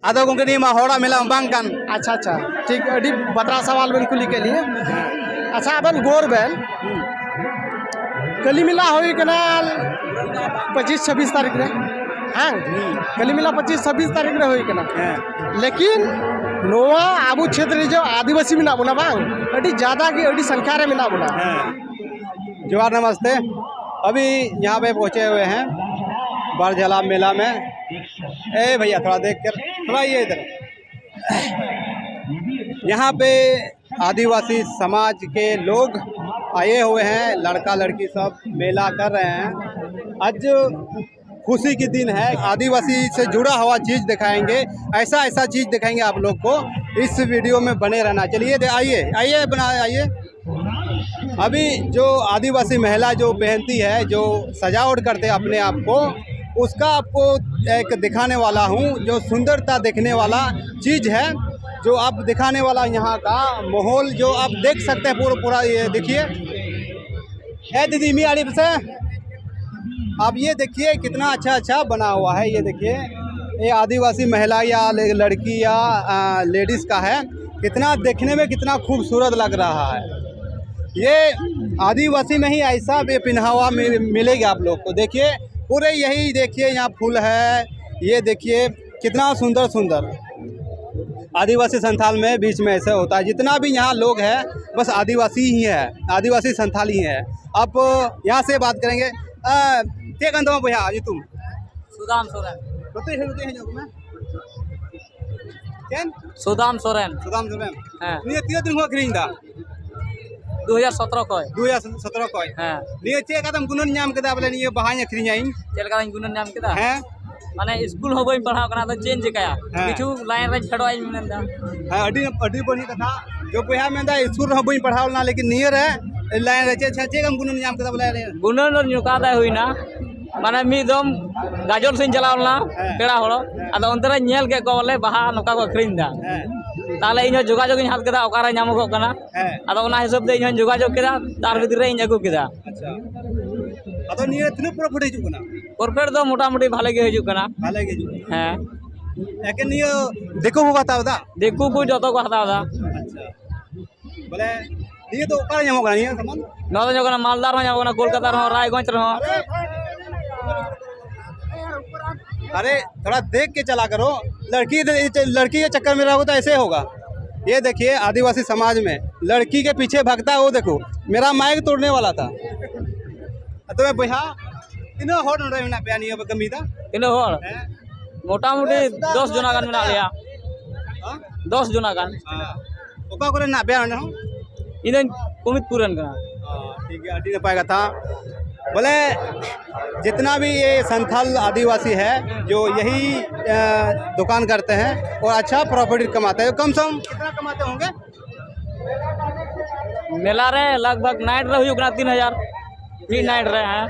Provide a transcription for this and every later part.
आदो गंगे नी मा होड़ा मेला बांग कान। अच्छा अच्छा ठीक अड़ी बतरा सवाल बन कुली के लिए अच्छा अपन गोर बैल कली मिला होई कनाल 25-26 तारीख रे हाँ कली मिला 25-26 तारीख रे होई कना लेकिन नोआ आबू क्षेत्र जो आदिवासी मिना बोला बांग अड़ी ज्यादा की अड़ी संख्या रे मिना बोला। जोहार नमस्ते। अभी यहाँ पे पहुँचे हुए हैं बरझला मेला में। ए भैया थोड़ा देख कर थोड़ा ये इधर। यहाँ पे आदिवासी समाज के लोग आए हुए हैं, लड़का लड़की सब मेला कर रहे हैं। आज खुशी की दिन है, आदिवासी से जुड़ा हुआ चीज़ दिखाएंगे, ऐसा ऐसा चीज़ दिखाएंगे आप लोग को। इस वीडियो में बने रहना। चलिए आइए आइए बना आइए। अभी जो आदिवासी महिला जो पहनती है, जो सजावट करते हैं अपने आप को, उसका आपको एक दिखाने वाला हूँ। जो सुंदरता देखने वाला चीज़ है, जो आप दिखाने वाला यहाँ का माहौल जो आप देख सकते हैं पूरा पूरा। ये देखिए है दीदी मी आड़ी से आप ये देखिए कितना अच्छा अच्छा बना हुआ है। ये देखिए ये आदिवासी महिला या लड़की या लेडीज़ का है। कितना देखने में कितना खूबसूरत लग रहा है। ये आदिवासी में ही ऐसा पहनावा मिलेगा आप लोग को। देखिए पूरे यही देखिए यहाँ फूल है। ये देखिए कितना सुंदर सुंदर आदिवासी संथाल में बीच में ऐसे होता है। जितना भी यहाँ लोग हैं बस आदिवासी ही है, आदिवासी संथाल ही है। आप यहाँ से बात करेंगे। क्या कहते हो भैया जी तुम? सुदाम सोरेन। होते हैं जो मैं क्या? सुदाम सोरेन। सुदाम सोरेन। हाँ। ये 3 दिन हुआ खरीदा 2017 को 2017 को हाँ ये चे कदम गुनन नाम कदा बोले ये बहाय खरीदाइन चल का गुनन नाम केदा हैं माने स्कूल हो बई पढ़ाव कना तो चेंज काया किछु लाइन रे छड़ो आई मिनंदा हां अडी बनी कथा जो बहा मेंदा स्कूल हो बई पढ़ाव ना लेकिन नियर है लाइन रे चे कम गुनन नाम कदा बोले गुनन नुकादा हुईना माने मिदम गाजर से चलावला पेड़ा होड़ो अद अंतरे नेल के को बोले बहा नका को खरीदा ताले इन जोगाजोग इन हाथ केदा ओकारा नामको कना अद ओना हिसाब दे इन जोगाजोग केदा तार भीतर रे इन अगु केदा। अच्छा अद नियर तिनु प्रॉफिट हिजु कना प्रॉफिट दो मोटा मोटी भाले के हिजु कना भाले के हिजु हां एके नियो देखो होगा तावदा देखो को जतो को हतावदा। अच्छा बोले ये तो ओकारा नामको कना ये सामान न तो जगना मालदार हो जागना कोलकाता रहो रायगंज रहो। अरे थोड़ा देख के चला करो। लड़की के चक्कर में रहोगे तो ऐसे होगा। ये देखिए आदिवासी समाज में लड़की के पीछे भागता है। वो देखो मेरा माइक तोड़ने वाला था तो मैं भैया इन होड़ नोड़े में पे नहीं कमी था इन होड़ मोटा मोटी 10 जना गान में लिया 10 जना गान ओका करे ना बयान हो इन कुमित पूरन का ठीक है। अटी ने पाएगा था बोले जितना भी ये संथाल आदिवासी है जो यही दुकान करते हैं और अच्छा प्रॉफिट कमाते हैं। कम से कम कितना कमाते होंगे? मेला रे लगभग नाइट रे हुई 3000 फ्री नाइट रे हैं।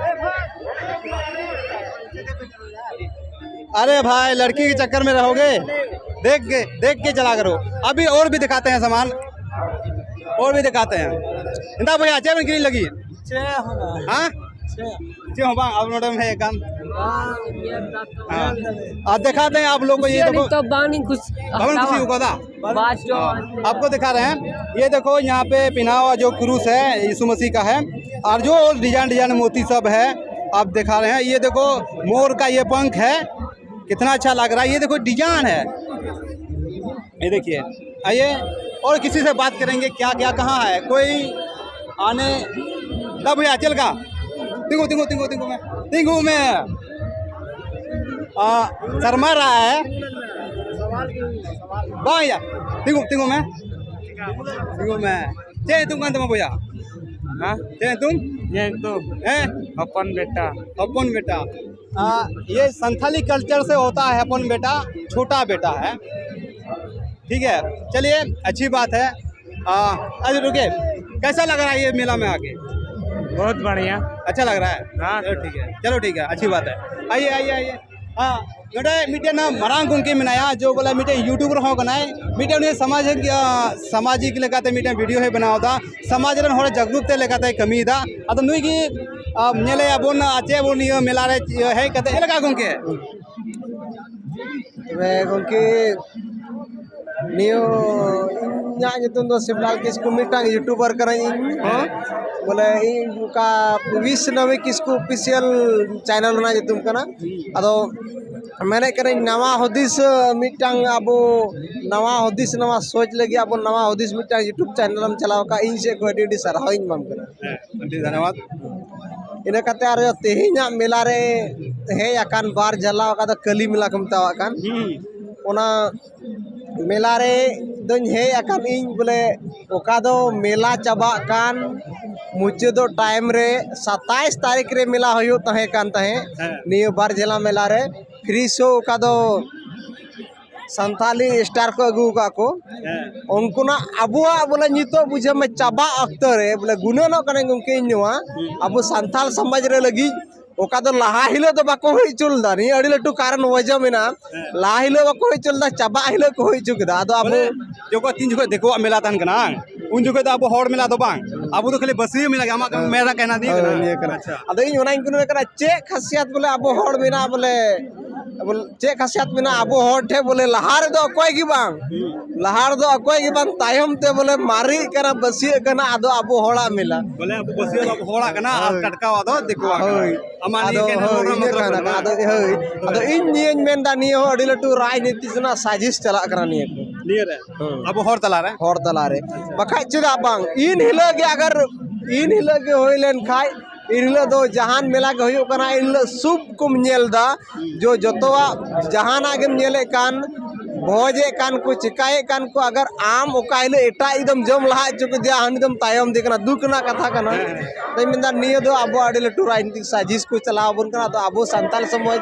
अरे भाई लड़की के चक्कर में रहोगे देख के चला करो। अभी और भी दिखाते हैं सामान और भी दिखाते हैं। इंदा भैया चे में गिरी लगी हाँ है काम दिखाते हैं आप लोग को। ये देखो तो बानी कुछ खुशी होगा आपको दिखा रहे हैं। ये देखो यहाँ पे पिना हुआ जो क्रूस है यीशु मसीह का है और जो डिजाइन मोती सब है आप दिखा रहे हैं। ये देखो मोर का ये पंख है कितना अच्छा लग रहा है। ये देखो डिजाइन है। ये देखिए आइए और किसी से बात करेंगे क्या क्या कहाँ है कोई आने तब भैया चल का तिंगू में शर्मा रहा है भैया तिंगू में चे तुम कौन तुम भैया हाँ चे तुम अपन बेटा ये संथाली कल्चर से होता है। अपन बेटा छोटा बेटा है ठीक है। चलिए अच्छी बात है। आज रुके कैसा लग रहा है ये मेला में आके? बहुत बढ़िया अच्छा लग रहा है। हाँ चलो ठीक है अच्छी बात है। आइए आइए आइए हाँ जोटे मीटे ना मरांग गुंके मिनाया जो बोला मीटे यूट्यूबर हो बनाए मीटे उन्हें सामाजिक लेकाते मीटे वीडियो है बनाओ था समाज रन होरे जागरूकता लेकाते कमी था अतो नुई की नेले बोन आचे बोन मेला रे है कते लगा गुंके वे गोंके नियो इन्या nyutum do Siblaal Kisku mitang youtuber kana इन बोले इनका विष्णवी किसको ऑफिशियल चैनल ना nyutum kana ado मैंने करे नवा हदिस मिटांग अबो नवा हदिस नवा सोच लगी अब नवा हदिस मिटांग यूट्यूब चैनल हम चलाओ का इन से को डी सराहई माम करे धन्यवाद इन कते आर तेहिना मेला रे हे अकान बार जलाव का कली मेला को मतावा कान ओना मेला रे दोन हे अकान इन बोले ओका दो मेला चाबा कान मुझे दो टाइम रे 27 तारीख रे मेला होयो तहे कान तहे नियो बार जिला मेला रे फ्री शो का दो संथाली स्टार को अगू का को उनको ना अबुआ बोले नितो बुझे में चाबा अक्तर रे बोले गुननो कने गुनके इनवा अबु संथाल समाज रे लगी ओका दो लहा हिलो तो बाको होई चुलदा नि अडी लटू कारण वजह मेना लहा हिलो बाको होई चुलदा चाबा हिलो को होई चुकदा आदो अब जोको तीन जुगे देखो मेला तन कना उन जुगे तो अब हॉड मेला तो बांग अब तो खाली बसी मेला आमा मेरा कहना दी कना अच्छा आदो इन ओना इनकुनो करा चे खासियत बोले अब हॉड मेना बोले चे खासियत मेना अब हॉड ठे बोले लहार दो कोई की बांग लहार दो कोई की बांग तायम ते बोले मारी कना बसी कना आदो अब हॉडा मेला बोले अब बसी अब हॉडा कना अब टटका आदो देखो आदो आदो इन नियन मेन दा नियो अडी लटू राजनीति सना साजिश चला करा नियो नियर अब हॉर तला रे बखा चुदा बांग इन हिलो के अगर इन हिलो के होइलेन खाय इन हिलो दो जहान मेला के होयो कना इन शुभ कुम नेल दा जो जतवा जहाना गेम नेले कान भोजे कान को चिकाए कान को अगर आम ओकाइले एटा एकदम जम लहा चुक दिया हनदम तायम देखना दुख ना कथा कना तो मिंदा नियो दो अब अडी लटू राजनीतिक साजिश को चलाव बन कना तो अब संताल समाज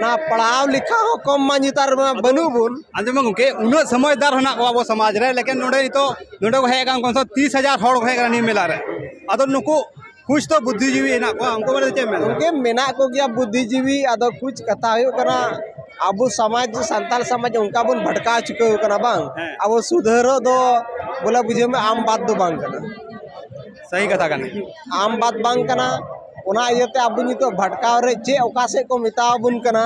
ना पढ़ाव लिखा हो कम मानितार बनू बुन अंजम गुके उन समझदार होना को अब समाज रे लेकिन नोडे तो नोडे को है काम कोन 30,000 हड़ को है नि मेला रे अदो नुको कुछ तो बुद्धिजीवी है ना को हमको बोले चे मेला उनके मेना को गया बुद्धिजीवी अदो कुछ कथा हो कना अब समाज संताल समाज उनका बन भटका चुके हो कना बांग अब सुधरो दो बोला बुझे में आम बात दो बांग कना सही कथा कना आम बात बांग कना ओना इयते अब नितो भटकाव रे चे ओकासे को मिताबुन कना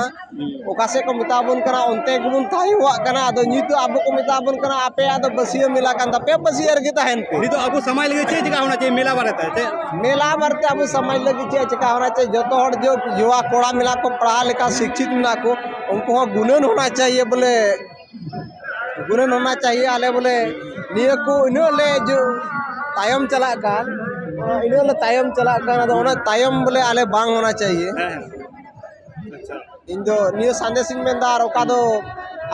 ओकासे को मिताबुन कना ओनते गुबुन थायुवा कना अदो नितो अब को मिताबुन कना आपे अदो बसियो मिला कान पे बसियर गे तहन पे नितो अब समय लगे चे जगह होना चाहिए मेला बारे चे मेला मरते अब समय लगी चे जगह होना चाहिए जतो हड़ जो युवा कोड़ा मिला को पढ़ा लिखा शिक्षित मिला को उनको गुणन होना चाहिए बोले गुणन होना चाहिए आले बोले नियो को इनो ले जो तायम चला कान इनो ले तायम चला कान तो ओना तायम बोले आले बांग होना चाहिए इन दो नियो संदेश सिंह मेंदार ओका दो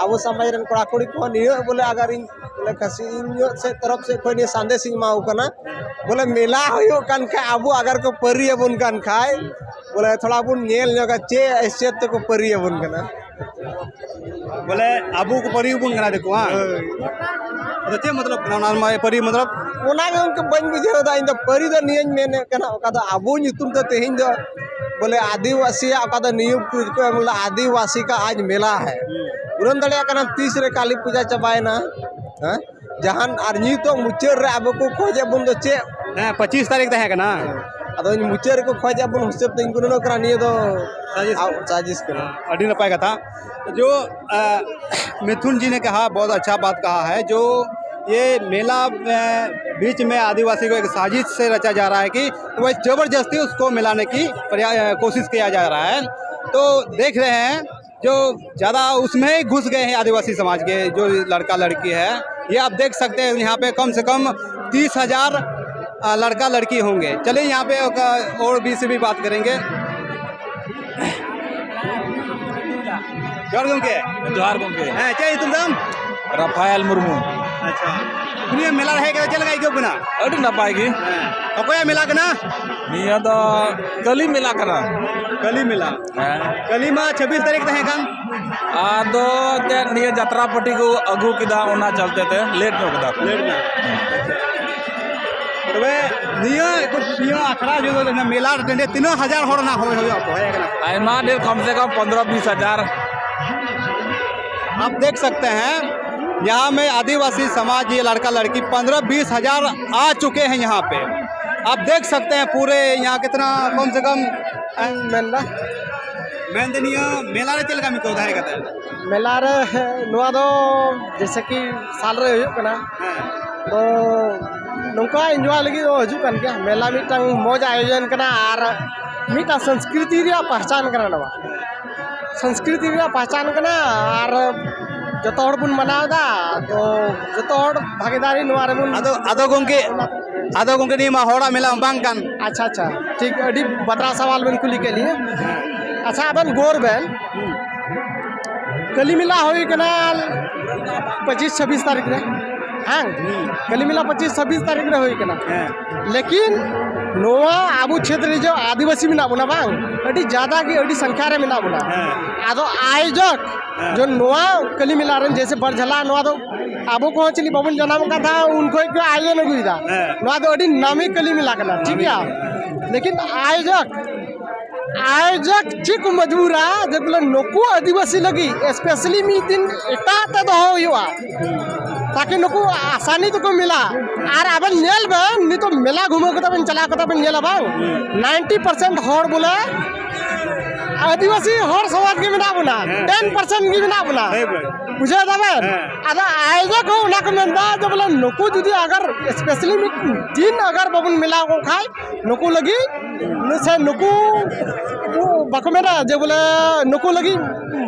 अब समाज रन कोड़ा कुड़ी को नियो बोले अगर इन बोले खसी इन से तरफ से कोई नियो संदेश सिंह माऊ कना बोले मेला होयो कान का अब अगर को परी बन कान खाए बोले थोड़ा बुन नेल जगह चे ऐसे तो को परी बन कना बोले आबू को परी बुन कना देखो हां तो चे मतलब ना परी मतलब ओना के उनके बन बुझे दा इन परी द नियन मेने कना ओका द आबू नितुम तो तेहिन द बोले आदिवासी ओका द नियम पूज को बोले आदिवासी का आज मेला है उरन दलिया कना 30 रे काली पूजा चबाए ना हां जहान आर नितो मुचर रे आबू को खोजे बुन द चे 25 तारीख तक है कना अदो मुचर को खोजे बुन हिसाब त इनको न करा नियो दो साजिश करा अडी न पाएगा था जो मिथुन जी ने कहा बहुत अच्छा बात कहा है जो ये मेला बीच में आदिवासी को एक साजिश से रचा जा रहा है कि वह जबरदस्ती उसको मिलाने की कोशिश किया जा रहा है तो देख रहे हैं जो ज़्यादा उसमें ही घुस गए हैं आदिवासी समाज के जो लड़का लड़की है ये आप देख सकते हैं यहाँ पे कम से कम 30,000 लड़का लड़की होंगे। चलिए यहाँ पे और भी से भी बात करेंगे। जोहार गंके जोहार गंके हाँ चाहिए तुम दाम राफायल मुर्मू अच्छा दुनिया मेला रहे क्या चल गई क्यों बना अड़ी नपाय गी अकोया मेला कना निया दो कली मेला कना कली मेला कली में 26 तारीख तहे कान आदो ते निया यात्रा पट्टी को अगू किदा ओना चलते थे लेट नो किदा लेट ना तबे निया अखड़ा जो मेला टेंडे 3,000 हर ना होय आइमा देर कम से कम 15-20 हजार आप देख सकते हैं यहाँ में आदिवासी समाज ये लड़का लड़की 15-20 हजार आ चुके हैं यहाँ पे आप देख सकते हैं पूरे यहाँ कितना कम से कम मेनदनिया मेला रे चलका मिको दाहे कते मेला रे नोआ दो जैसे कि साल रे हुयुग कना तो नौका एंजॉय लगी तो हजू कन गया मेला मिटंग मौज आयोजन कना और मिटा संस्कृति रे पहचान कना नवा संस्कृति रे पहचान कना और जतो हड़ बुन मनावदा तो जतो हड़ भागीदारी नोआ रे बुन आदो गोंके नी मा होड़ा मेला बांग कान अच्छा अच्छा ठीक अड़ी बतरा सवाल बन कुली के लिए अच्छा अपन गोर बेन कली मिला होई कना 25-26 तारीख रे हाँ कली मिला 25-26 तारीख रे होई कना लेकिन नोआ आबू क्षेत्र जो आदिवासी मिना बुना बांग अड़ी ज्यादा की अड़ी संख्या रे मिना बुना आदो आयोजक जो नोआ कली मिला रन जैसे बरझला नोआ दो आबो को चली बबन जन्म का था उनको एक आयोजन हुईदा नोआ दो अड़ी नामी कली मिला कना ठीक है लेकिन आयोजक ठीक मजबूरा जब बोले नुकु आदिवासी लगी स्पेशली मी दिन एटा दो हुआ ताकि नुकु आसानी तो को मिला और अब नेल बन नहीं तो मेला घूमो को तब चला को तब नेल बा 90% हर बोले आदिवासी हर समाज के बिना बुना 10% की बिना बुना बुझे दबन अदा आयोजक हो ना को मेंदा जब बोले नुकु जुदी अगर स्पेशली मी दिन अगर बबन मिला को खाए नुकु लगी से नुकु बाको मेरा जे बोले नुकु लगी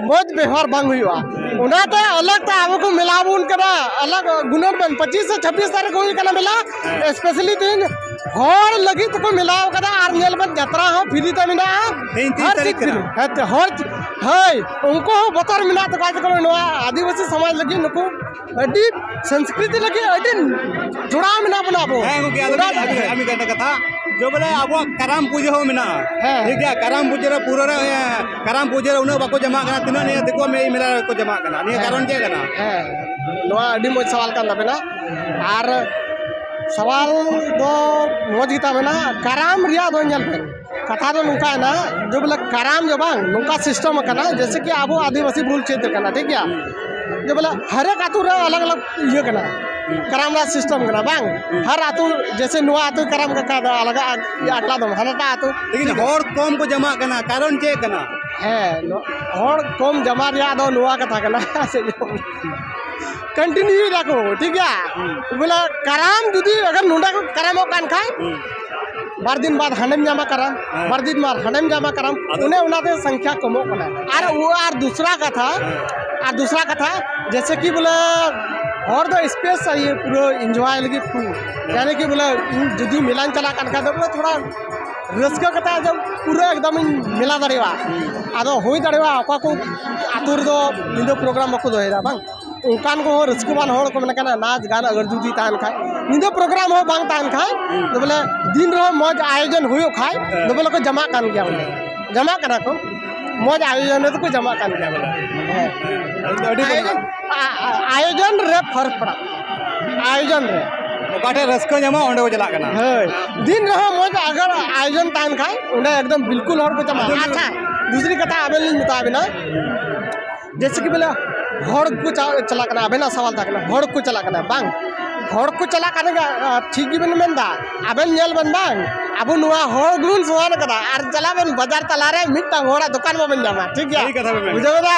मौज व्यवहार बांग हुआ उनाते अलग ता आपको मिलाबुन करा अलग गुणर बन 25 से 26 तारीख हुई कना मिला स्पेशली दिन हर लगी तो को मिलाव करा आर नेल बन यात्रा हो फ्री त मिना हर तारीख हर है उनको बतर मिना तो काज करो नो आदिवासी समाज लगी नुकु अडी संस्कृति लगी अडी जुड़ा मिना बनाबो है को के आमी कहता कथा जो बोले अब कराम पूजा हो मिना ठीक है कराम पूजा रे पूरा रे कराम पूजा रे उना बाको जमा कना तिना ने देखो में मिला को जमा कना ने कारण जे कना नो अडी मोज सवाल kan labena ar सवाल दो मोज गीता बना कराम रिया दो ñal पे कथा दो नुका ना जो बोले कराम जो बांग नुका सिस्टम कना जैसे कि आबो आदिवासी बुल क्षेत्र कना ठीक है जो बोले हर एक आतु रे अलग अलग ये कना कराम रा सिस्टम कना बांग हर आतु जैसे नुआ आतु कराम का अलग आटला दो हनटा आतु लेकिन और कम को जमा कना कारण जे कना है और कम जमा रिया दो नुआ कथा कना कंटिन्यू रखो ठीक है बोला कराम जुदी अगर नुंडा को कराम कान खाए बार दिन बाद हंडम जामा कराम बार दिन बाद हंडम जामा कराम उन्हें उन्हें संख्या कमो कना और वो और दूसरा कथा जैसे कि बोला और दो स्पेस चाहिए पूरा एंजॉय लगी यानी कि बोला जुदी मिलान चला कान खा बोला थोड़ा रस्का कथा जब पूरा एकदम मिला दरेवा आदो होई दरेवा अका को आतुर दो निदो प्रोग्राम बको दोहेरा बांग उनकान को रस्कुमान होड़ को मने नाच गान अगर जुदी तान खाए निदो प्रोग्राम हो बांग तान खाए तो बोले दिन रो मौज आयोजन हुयो खाए तो बोले को जमा कान गया बोले जमा कना को मौज आयोजन तो को जमा कान गया बोले आयोजन रे फर्क पड़ा आयोजन रे ओकाटे रस्को जमा ओंडे को चला कना दिन रहो मौज अगर आयोजन तान खाए उन्हें एकदम बिल्कुल और को जमा अच्छा दूसरी कथा आबेल मुताबिक ना जैसे कि बोले हड़ को चला करना अबेना सवाल था करना हड़ को चला करना बांग हड़ को चला करने ठीक ही बन मेंदा अबेन नेल बन बांग अब नुआ हड़ गुन सुहान करा आर चला बन बाजार तला रे मिटा होड़ा दुकान में बन जामा ठीक है बुझो ना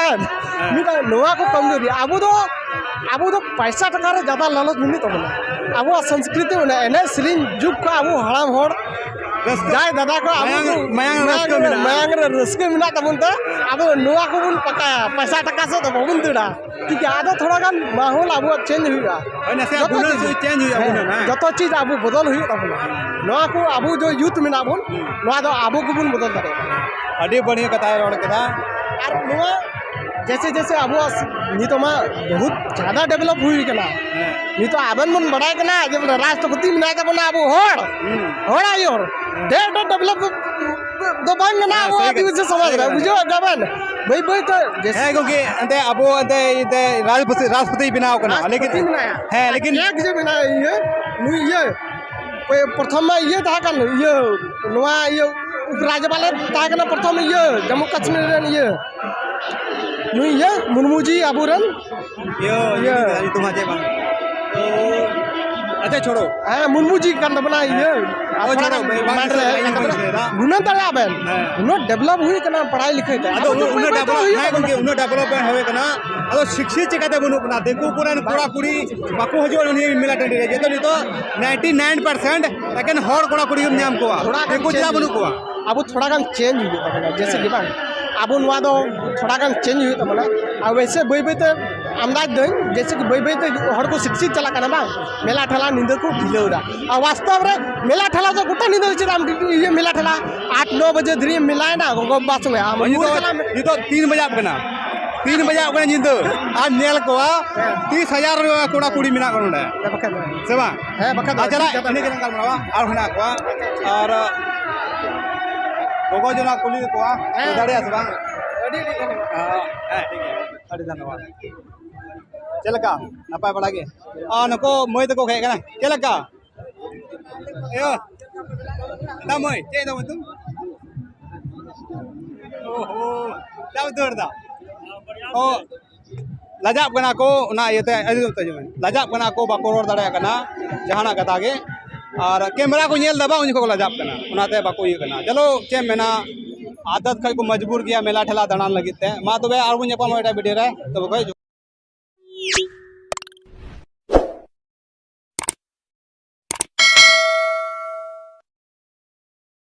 मिटा नुआ को कमजोरी अब तो पैसा टका रे ज्यादा लालच मिनी तो बोला अब संस्कृति में एने श्रीन जुग का अब हड़ाम हड़ जाय दादा को मयांग रस्के मिना तबन तो अब नुआ को बुन पकाया पैसा टका से तो बबुन तुड़ा ठीक है आदो थोड़ा गान माहौल अब चेंज हुआ चेंज हुआ जतो चीज अब बदल हुई तबन नुआ को अब जो यूथ मिना बुन नुआ दो अब को बुन बदल दरे अड़ी बढ़िया कथा रोड कथा और नुआ जैसे जैसे अब नितोमा बहुत ज्यादा डेवलप हुई कना नितो आबन मन बड़ा कना जब राष्ट्रपति मिना के बना अब होड़ आई और डेवलप दो बांग ना वो आदिवासी समाज रे बुझो गबन भाई भाई तो जैसे क्योंकि अंते अब अंते राष्ट्रपति बनाओ कना लेकिन है लेकिन एक जे बना ये प्रथम में ये था कन ये नवा ये उपराज्यपाल था कना प्रथम ये जम्मू कश्मीर रे ये नुई मुर्मू जी अबुरन यो तुम जे बांग तो अच्छा छोड़ो हाँ मुनमू जी kan tabana iya Oh, छोड़ो, गुना तारे आबेन उनो डेवलप हुई कना पढ़ाई लिखाई ते अदो उन्हें डेवलपमेंट होवे कना अदो शिक्षित चिकाते बनु कना देखो पुरान कोड़ा कुड़ी बाको हजो उन्हें मिला टंडी रे जेतो नितो 99% लेकिन हर कोड़ा कुड़ी नाम कोआ देखो जिला बनु कोआ अब थोड़ा गान चेंज हुई तबना जैसे कि बांग अब नवा दो थोड़ा गान चेंज हुई तबना अब वैसे बई बई ते अंदाज दई जैसे कि बई बई ते हर को शिक्षित चला कना बांग मेला ठला निंद को ढिलौरा और वास्तव रे मेला ठला तो गोटा निंद छ राम ये मेला ठला 8-9 बजे धरी मेला है ना गो बास में हम ये तो 3 बजे कना 3 बजे कना निंद आज नेल कोआ 30,000 कोड़ा कुड़ी मिना कोना सेवा है बखत चला इने के गाल मावा और हना कोआ और गोगो जना कुली कोआ दाड़े आस बांग अड़ी धन्यवाद चलका नपाय बड़ा के नको मय तको हे कना चलका एयो ना मय चे दो तुम ओहो जाव दौड़दा ओ लजाब कना को ना येते अदि तजमे लजाब कना को बाको रोड दाड़े कना जहाना कथा के और कैमरा को नेल दबा उनको लजाब कना उनाते बाको ये कना चलो चे मेना आदत खै को मजबूर किया मेला ठेला दाड़ान लगिते मा तबे आर बुन नेपाल वीडियो रे तब